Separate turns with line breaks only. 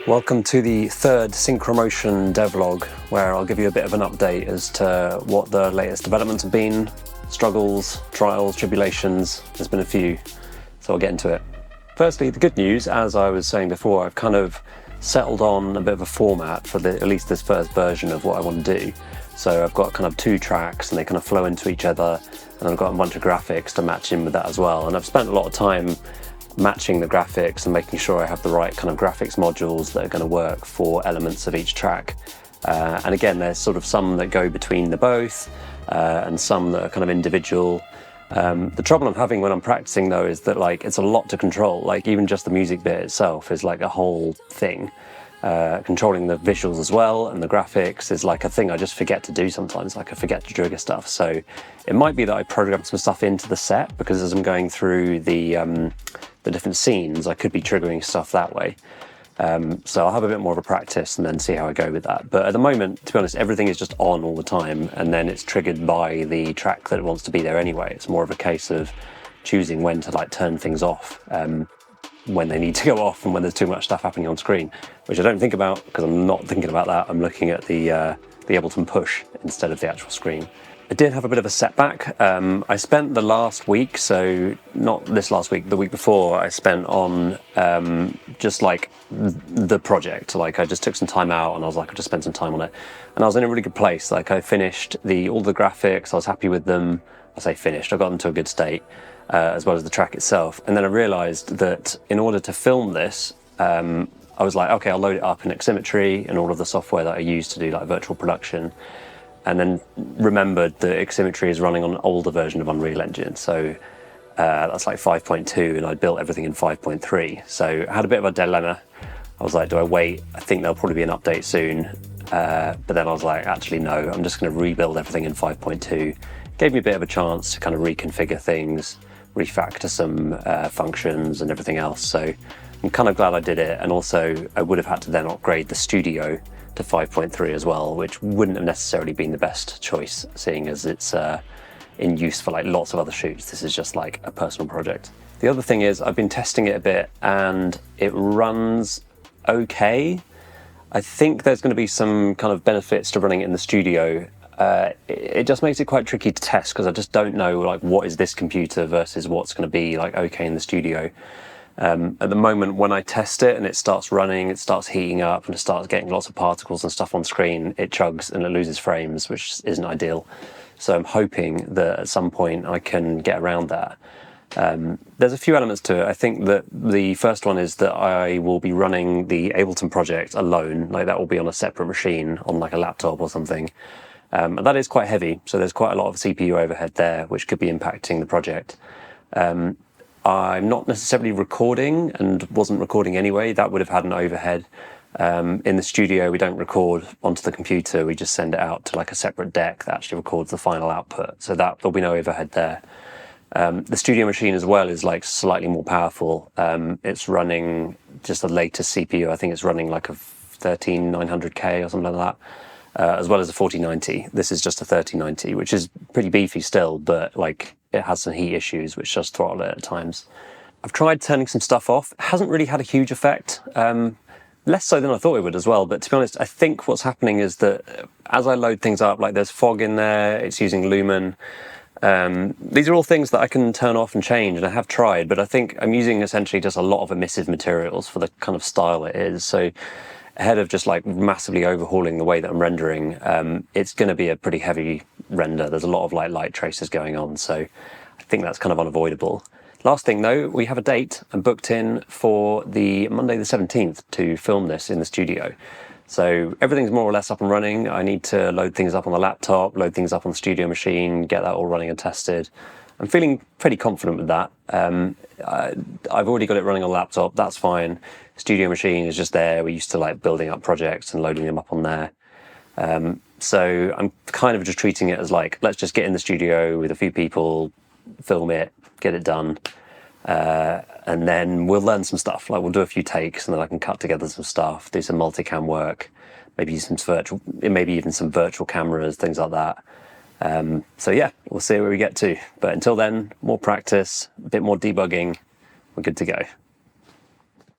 Welcome to the third Synchromotion Devlog, where I'll give you a bit of an update as to what the latest developments have been, struggles, trials, tribulations. There's been a few, so I'll get into it. Firstly, the good news, as I was saying before, I've kind of settled on a bit of a format for at least this first version of what I want to do. So I've got kind of 2 tracks and they kind of flow into each other, and I've got a bunch of graphics to match in with that as well. And I've spent a lot of time matching the graphics and making sure I have the right kind of graphics modules that are going to work for elements of each track. And again, there's sort of some that go between the both and some that are kind of individual. The trouble I'm having when I'm practicing though is that it's a lot to control. Like even just the music bit itself is like a whole thing. Controlling the visuals as well and the graphics is like a thing I just forget to do sometimes. Like I forget to trigger stuff. So it might be that I program some stuff into the set, because as I'm going through the different scenes, I could be triggering stuff that way. So I'll have a bit more of a practice and then see how I go with that. But at the moment, to be honest, everything is just on all the time, and then it's triggered by the track that wants to be there anyway. It's more of a case of choosing when to turn things off, when they need to go off and when there's too much stuff happening on screen, which I don't think about because I'm not thinking about that. I'm looking at the Ableton push instead of the actual screen. I did have a bit of a setback. I spent the last week, so not this last week, the week before, I spent on just the project. I just took some time out and I was like, I'll just spend some time on it. And I was in a really good place. I finished all the graphics, I was happy with them. I say finished, I got them to a good state, as well as the track itself. And then I realized that in order to film this, I was like, okay, I'll load it up in Ep.3 and all of the software that I use to do virtual production. And then remembered that Ep.3 is running on an older version of Unreal Engine. So that's 5.2, and I built everything in 5.3. So I had a bit of a dilemma. I was like, do I wait? I think there'll probably be an update soon. But then I was like, actually, no, I'm just going to rebuild everything in 5.2. Gave me a bit of a chance to kind of reconfigure things, refactor some functions and everything else. So I'm kind of glad I did it. And also I would have had to then upgrade the studio to 5.3 as well, which wouldn't have necessarily been the best choice, seeing as it's in use for lots of other shoots. This is just a personal project. The other thing is I've been testing it a bit and it runs okay. I think there's going to be some kind of benefits to running it in the studio. It just makes it quite tricky to test because I just don't know what is this computer versus what's going to be okay in the studio. At the moment, when I test it and it starts running, it starts heating up and it starts getting lots of particles and stuff on screen, it chugs and it loses frames, which isn't ideal. So I'm hoping that at some point I can get around that. There's a few elements to it. I think that the first one is that I will be running the Ableton project alone. That will be on a separate machine on a laptop or something. And that is quite heavy, so there's quite a lot of CPU overhead there, which could be impacting the project. I'm not necessarily recording and wasn't recording anyway. That would have had an overhead. In the studio, we don't record onto the computer. We just send it out to a separate deck that actually records the final output. So there'll be no overhead there. The studio machine as well is slightly more powerful. It's running just the latest CPU. I think it's running a 13900K or something like that, as well as a 4090. This is just a 3090, which is pretty beefy still, but it has some heat issues, which just throttle it at times. I've tried turning some stuff off. It hasn't really had a huge effect. Less so than I thought it would as well. But to be honest, I think what's happening is that as I load things up, there's fog in there, it's using Lumen. These are all things that I can turn off and change, and I have tried, but I think I'm using essentially just a lot of emissive materials for the kind of style it is. So ahead of just like massively overhauling the way that I'm rendering, it's going to be a pretty heavy render. There's a lot of like light traces going on, so I think that's kind of unavoidable. Last thing though, we have a date. I'm booked in for the Monday the 17th to film this in the studio. So everything's more or less up and running. I need to load things up on the laptop, load things up on the studio machine, get that all running and tested. I'm feeling pretty confident with that. I've already got it running on the laptop, that's fine. Studio machine is just there. We're used to like building up projects and loading them up on there. So I'm kind of just treating it as like, let's just get in the studio with a few people, film it, get it done. And then we'll learn some stuff. Like we'll do a few takes and then I can cut together some stuff, do some multicam work, maybe even some virtual cameras, things like that. So yeah, we'll see where we get to. But until then, more practice, a bit more debugging, we're good to go.